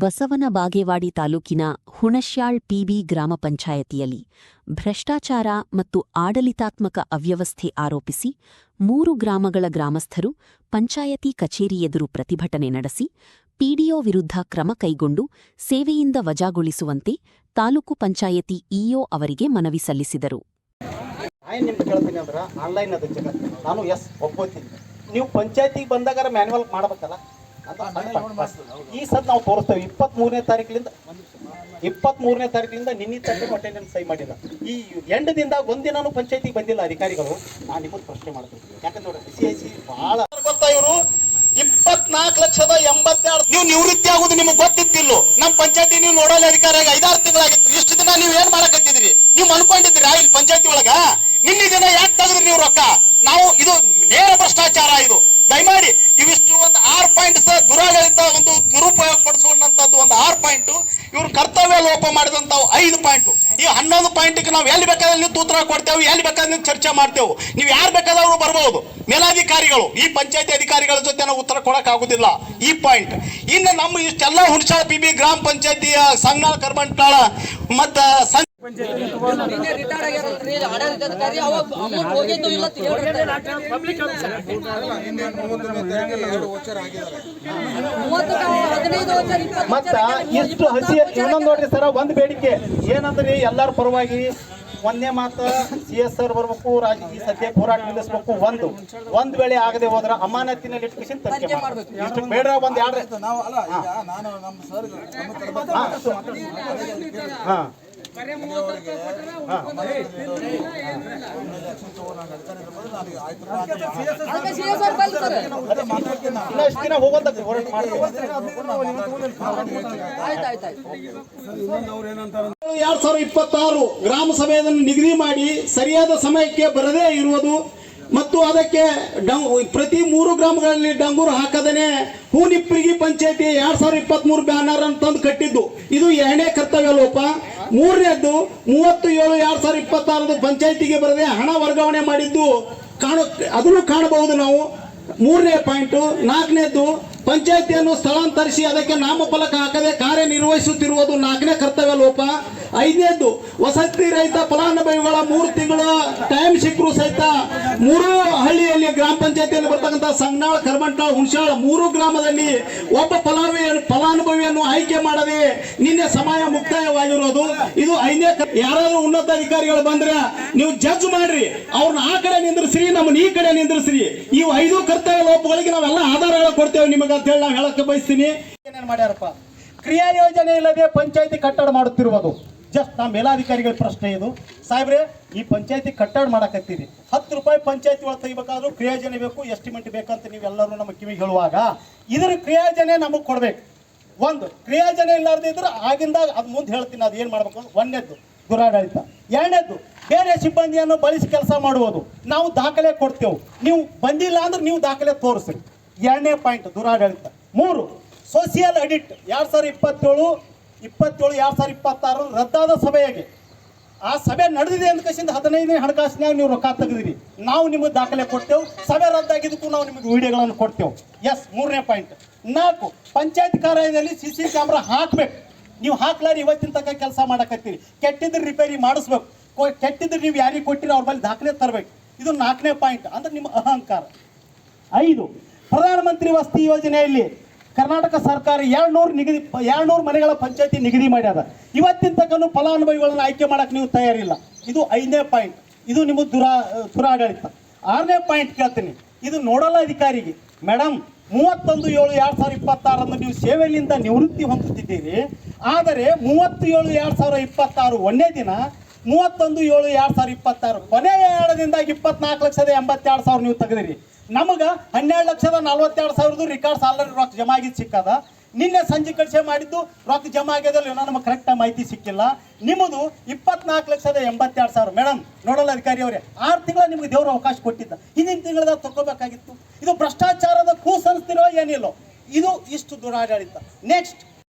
ಬಸವನ ಬಾಗೇವಾಡಿ ತಾಲೂಕಿನ ಹುಣಶ್ಯಾಳ್ ಪಿಬಿ ಗ್ರಾಮ ಪಂಚಾಯತಿಯಲ್ಲಿ ಭ್ರಷ್ಟಾಚಾರ ಮತ್ತು ಆಡಳಿತಾತ್ಮಕ ಅವ್ಯವಸ್ಥೆ ಆರೋಪಿಸಿ 3 ಗ್ರಾಮಗಳ ಗ್ರಾಮಸ್ಥರು ಪಂಚಾಯತಿ ಕಚೇರಿ ಎದುರು ಪ್ರತಿಭಟನೆ ನಡೆಸಿ ಪಿಡಿಒ ವಿರುದ್ಧ ಕ್ರಮ ಕೈಗೊಂಡು ಸೇವೆಯಿಂದ ವಜಾಗೊಳಿಸುವಂತೆ ತಾಲೂಕು ಪಂಚಾಯತಿ ಇಒ ಅವರಿಗೆ ಮನವಿ ಸಲ್ಲಿಸಿದರು. ನೀವು ಪಂಚಾಯತಿಗೆ ಬಂದಾಗ ಮ್ಯಾನ್ಯುವಲ್ ಮಾಡಬೇಕಲ್ಲ. ಈ ಸದ್ ನಾವು ತೋರಿಸ್ತೇವೆ 23ನೇ ತಾರೀಕಿನಿಂದ ನಿನ್ನೆ ತನಕ ಮಟ್ಟೆ ಸಹಿ ಮಾಡಿಲ್ಲ. ಈ ಎಂಡದಿಂದ ಒಂದಿನಾನು ಪಂಚಾಯತಿಗೆ ಬಂದಿಲ್ಲ ಅಧಿಕಾರಿಗಳು. ನಾನು ನಿಮ್ಮದು ಪ್ರಶ್ನೆ ಮಾಡ್ತೀನಿ. ಯಾಕಂದ್ರೆ ನೋಡಿ CIC ಬಹಳ ಗೊತ್ತಾ, ಇವರು 24,82,000 ನೀವು ನಿವೃತ್ತಿ ಆಗುದು ನಿಮಗೆ ಗೊತ್ತಿತ್ತಿಲ್ಲ. ನಮ್ಮ ಪಂಚಾಯತಿ ನೀವು ನೋಡೋಲ್ಲ ಅಧಿಕಾರಿಯಾಗಿ 5-6 ತಿಂಗಳಾಗಿತ್ತು. ಇಷ್ಟು ದಿನ ನೀವು ಏನ್ ಮಾಡಕತ್ತಿದ್ರಿ? ನೀವು ಅನ್ಕೊಂಡಿದ್ದೀರಾ ಇಲ್ಲಿ ಪಂಚಾಯತಿ ಒಳಗ? ನಿನ್ನೆ ದಿನ ಯಾಕೆ ತೆಗೆದ್ರಿ ನೀವು ರೊಕ್ಕ? ನಾವು ಇದು ನೇರ ಭ್ರಷ್ಟಾಚಾರ. ಇದು ದಯಮಾಡಿ ಇವಿಷ್ಟು ಒಂದು 6 ಪಾಯಿಂಟ್ ದುರಾಡಳಿತ ಒಂದು ದುರುಪಯೋಗ ಪಡಿಸುವಂತದ್ದು ಒಂದು 6 ಪಾಯಿಂಟ್, ಇವ್ರು ಕರ್ತವ್ಯ ಲೋಪ ಮಾಡಿದಂತಾವು 5 ಪಾಯಿಂಟ್. ಈ 11 ಪಾಯಿಂಟ್ಗೆ ನಾವು ಎಲ್ಲಿ ಬೇಕಾದ್ರೆ ನೀವು ಉತ್ತರ ಕೊಡ್ತೇವೆ, ಎಲ್ಲಿ ಬೇಕಾದ್ರೆ ನೀವು ಚರ್ಚೆ ಮಾಡ್ತೇವೆ. ನೀವು ಯಾರು ಬೇಕಾದವರು ಬರ್ಬೋದು, ಮೇಲಾಧಿಕಾರಿಗಳು. ಈ ಪಂಚಾಯತಿ ಅಧಿಕಾರಿಗಳ ಜೊತೆ ನಾವು ಉತ್ತರ ಕೊಡಕ್ ಆಗುದಿಲ್ಲ. ಈ ಪಾಯಿಂಟ್ ಇನ್ನು ನಮ್ಮ ಇಷ್ಟೆಲ್ಲ ಹುಣಸಾಳ ಪಿಬಿ ಗ್ರಾಮ ಪಂಚಾಯತಿಯ ಸಂಘ ಕರ್ಮಂಟಾಳ ಮತ್ತ ಮತ್ತ ಇಷ್ಟು ಹಸಿ ಇನ್ನೊಂದು ನೋಡ್ರಿ ಸರ, ಒಂದು ಬೇಡಿಕೆ ಏನಂದ್ರೆ ಎಲ್ಲರ ಪರವಾಗಿ ಒಂದೇ ಮಾತು, CSR ಬರ್ಬೇಕು, ಈ ಸದ್ಯ ಹೋರಾಟ ನಿಲ್ಲಿಸ್ಬೇಕು. ಒಂದು ವೇಳೆ ಆಗದೆ ಹೋದ್ರ ಅಮಾನತಿನಲ್ಲಿ ಇಟ್ಕೊಂಡು ತನಿಖೆ ಮಾಡ್ಬೇಕು. ಇಷ್ಟು ಬೇಡ ಒಂದ್ ಎರಡು ದಿನ ಹೋಗೋದ ಹೋರಾಟ ಮಾಡ್ತೀವಿ. 2026 ಗ್ರಾಮ ಸಭೆಯನ್ನು ನಿಗದಿ ಮಾಡಿ ಸರಿಯಾದ ಸಮಯಕ್ಕೆ ಬರದೇ ಇರುವುದು ಮತ್ತು ಅದಕ್ಕೆ ಪ್ರತಿ 3 ಗ್ರಾಮಗಳಲ್ಲಿ ಡಂಗೂರು ಹಾಕದೇನೆ ಹೂನಿಪ್ಪಿಗಿ ಪಂಚಾಯತಿ 2023 ಬ್ಯಾನರ್ ಅಂತಂದು ಕಟ್ಟಿದ್ದು. ಇದು 2ನೇ ಕರ್ತವ್ಯ ಲೋಪ. 3ನೇದ್ದು 37/2026 ಪಂಚಾಯತಿಗೆ ಬರದೆ ಹಣ ವರ್ಗಾವಣೆ ಮಾಡಿದ್ದು ಅದನ್ನು ಕಾಣಬಹುದು ನಾವು. 3ನೇ ಪಾಯಿಂಟ್. 4ನೇದ್ದು ಪಂಚಾಯತಿಯನ್ನು ಸ್ಥಳಾಂತರಿಸಿ ಅದಕ್ಕೆ ನಾಮಫಲಕ ಹಾಕದೆ ಕಾರ್ಯನಿರ್ವಹಿಸುತ್ತಿರುವುದು 4ನೇ ಕರ್ತವ್ಯ ಲೋಪ. 5ನೇದ್ದು ವಸತಿ ರಹಿತ ಫಲಾನುಭವಿಗಳ 3 ತಿಂಗಳ ಟೈಮ್ ಸಿಕ್ಕರು ಸಹಿತ 3 ಹಳ್ಳಿಯಲ್ಲಿ ಗ್ರಾಮ ಪಂಚಾಯತಿಯಲ್ಲಿ ಬರ್ತಕ್ಕಂಥ ಸಂಘನಾಳ, ಕರ್ಮಂಟಾಳ, ಹುಣಸಾಳ 3 ಗ್ರಾಮದಲ್ಲಿ ಒಬ್ಬ ಫಲಾನುಭವಿಯನ್ನು ಆಯ್ಕೆ ಮಾಡದೆ ನಿನ್ನೆ ಸಮಯ ಮುಕ್ತಾಯವಾಗಿರೋದು. ಇದು 5ನೇ. ಯಾರಾದ್ರೂ ಉನ್ನತ ಅಧಿಕಾರಿಗಳು ಬಂದ್ರೆ ನೀವು ಜಡ್ಜ್ ಮಾಡ್ರಿ, ಅವ್ರನ್ನ ಆ ಕಡೆ ನಿಂದ್ರಿಸ್ರಿ, ನಮ್ಮನ್ನ ಈ ಕಡೆ ನಿಂದ್ರಿಸ್ರಿ. ಇವು 5 ಕರ್ತವ್ಯ ಲೋಪಗಳಿಗೆ ನಾವೆಲ್ಲ ಆಧಾರಗಳು ಕೊಡ್ತೇವೆ ನಿಮಗೆ ಅಂತ ಹೇಳಿ ನಾವು ಹೇಳಕ್ಕೆ ಬಯಸ್ತೀನಿ. ಏನೇನು ಮಾಡ್ಯಾರಪ್ಪ? ಕ್ರಿಯಾ ಯೋಜನೆ ಇಲ್ಲದೆ ಪಂಚಾಯತಿ ಕಟ್ಟಡ ಮಾಡುತ್ತಿರುವುದು. ಜಸ್ಟ್ ನಮ್ಮ ಮೇಲಾಧಿಕಾರಿಗಳ ಪ್ರಶ್ನೆ ಇದು. ಸಾಹೇಬ್ರೆ, ಈ ಪಂಚಾಯತಿ ಕಟ್ಟಡ ಮಾಡಕತ್ತೀರಿ, 10 ರೂಪಾಯಿ ಪಂಚಾಯತಿ ಒಳಗೆ ತೆಗಿಬೇಕಾದ್ರೂ ಕ್ರಿಯಾಜನೆ ಬೇಕು, ಎಸ್ಟಿಮೇಟ್ ಬೇಕಂತ ನೀವೆಲ್ಲರೂ ನಮ್ಮ ಕಿವಿಗೆ ಹೇಳುವಾಗ ಇದ್ರ ಕ್ರಿಯಾಜನೆ ನಮಗೆ ಕೊಡ್ಬೇಕು. ಒಂದು ಕ್ರಿಯಾಜನೆ ಇಲ್ಲಾರ್ದೆ ಇದ್ರೆ ಆಗಿಂದಾಗ ಅದು ಮುಂದೆ ಹೇಳ್ತೀನಿ ಅದು ಏನು ಮಾಡ್ಬೇಕು. 1ನೇದ್ದು ದುರಾಡಳಿತ. 2ನೇದ್ದು ಬೇರೆ ಸಿಬ್ಬಂದಿಯನ್ನು ಬಳಸಿ ಕೆಲಸ ಮಾಡುವುದು. ನಾವು ದಾಖಲೆ ಕೊಡ್ತೇವೆ, ನೀವು ಬಂದಿಲ್ಲ ಅಂದ್ರೆ ನೀವು ದಾಖಲೆ ತೋರಿಸ್ರಿ. 2ನೇ ಪಾಯಿಂಟ್ ದುರಾಡಳಿತ. 3 ಸೋಷಿಯಲ್ ಅಡಿಟ್. 2027-2026 ರದ್ದಾದ ಸಭೆಯಾಗಿ ಆ ಸಭೆ ನಡೆದಿದೆ ಅಂತ ಕಸಿಂದ 15ನೇ ಹಣಕಾಸಿನಾಗ ನೀವು ರೊಕ್ಕ ತೆಗೆದಿರಿ, ನಾವು ನಿಮಗೆ ದಾಖಲೆ ಕೊಡ್ತೇವೆ. ಸಭೆ ರದ್ದಾಗಿದ್ದಕ್ಕೂ ನಾವು ನಿಮಗೆ ವಿಡಿಯೋಗಳನ್ನು ಕೊಡ್ತೇವೆ. ಎಸ್, 3ನೇ ಪಾಯಿಂಟ್. 4 ಪಂಚಾಯತ್ ಕಾರ್ಯಾಲಯದಲ್ಲಿ CC ಕ್ಯಾಮ್ರಾ ಹಾಕ್ಬೇಕು. ನೀವು ಹಾಕ್ಲಾರಿ ಇವತ್ತಿನ ತನಕ ಕೆಲಸ ಮಾಡಕತ್ತೀರಿ. ಕೆಟ್ಟಿದ್ರೆ ರಿಪೇರಿ ಮಾಡಿಸ್ಬೇಕು. ಕೆಟ್ಟಿದ್ರೆ ನೀವು ಯಾರಿಗೆ ಕೊಟ್ಟಿರಿ ಅವ್ರ ಮೇಲೆ ದಾಖಲೆ ತರಬೇಕು. ಇದು 4ನೇ ಪಾಯಿಂಟ್. ಅಂದ್ರೆ ನಿಮ್ಮ ಅಹಂಕಾರ. 5 ಪ್ರಧಾನಮಂತ್ರಿ ವಸತಿ ಯೋಜನೆಯಲ್ಲಿ ಕರ್ನಾಟಕ ಸರ್ಕಾರ 200 ಮನೆಗಳ ಪಂಚಾಯತಿ ನಿಗದಿ ಮಾಡ್ಯಾದ. ಇವತ್ತಿನ ತನಕ ಫಲಾನುಭವಿಗಳನ್ನು ಆಯ್ಕೆ ಮಾಡಕ್ಕೆ ನೀವು ತಯಾರಿಲ್ಲ. ಇದು 5ನೇ ಪಾಯಿಂಟ್. ಇದು ನಿಮ್ಮ ದುರಾಡಳಿತ. 6ನೇ ಪಾಯಿಂಟ್ ಕೇಳ್ತೀನಿ. ಇದು ನೋಡಲ್ ಅಧಿಕಾರಿಗೆ ಮೇಡಮ್ 31/7/2026 ನೀವು ಸೇವೆಯಿಂದ ನಿವೃತ್ತಿ ಹೊಂದುತ್ತಿದ್ದೀರಿ. ಆದರೆ 37/2026 ಒಂದೇ ದಿನ 31/7/2026 ಕೊನೆಯ 2 ದಿನದಾಗ 24,82,000 ನೀವು ತೆಗೆದಿರಿ. ನಮಗೆ 12,42,000 ರಿಕಾರ್ಡ್ಸ್ ಆಲ್ರೆಡಿ ರೊಕ್ಕ ಜಮಾ ಆಗಿದ್ದು ಸಿಕ್ಕದ. ನಿನ್ನೆ ಸಂಜೆ ಕಳಿಸೆ ಮಾಡಿದ್ದು ರೊಕ್ಕ ಜಮಾ ಆಗ್ಯದಲ್ಲ ಏನೋ ನಮಗೆ ಕರೆಕ್ಟಾಗಿ ಮಾಹಿತಿ ಸಿಕ್ಕಿಲ್ಲ. ನಿಮ್ಮದು 24,82,000. ಮೇಡಮ್ ನೋಡಲ್ಲ ಅಧಿಕಾರಿ ಅವರೇ, 6 ತಿಂಗಳ ನಿಮಗೆ ದೇವರು ಅವಕಾಶ ಕೊಟ್ಟಿದ್ದ, ಹಿಂದಿನ ತಿಂಗಳದಾಗ ತಗೋಬೇಕಾಗಿತ್ತು. ಇದು ಭ್ರಷ್ಟಾಚಾರದ ಕೂಸನ್ಸ್ತಿರೋ ಏನಿಲ್ಲೋ, ಇದು ಇಷ್ಟು ದುರಾಡಳಿತ. ನೆಕ್ಸ್ಟ್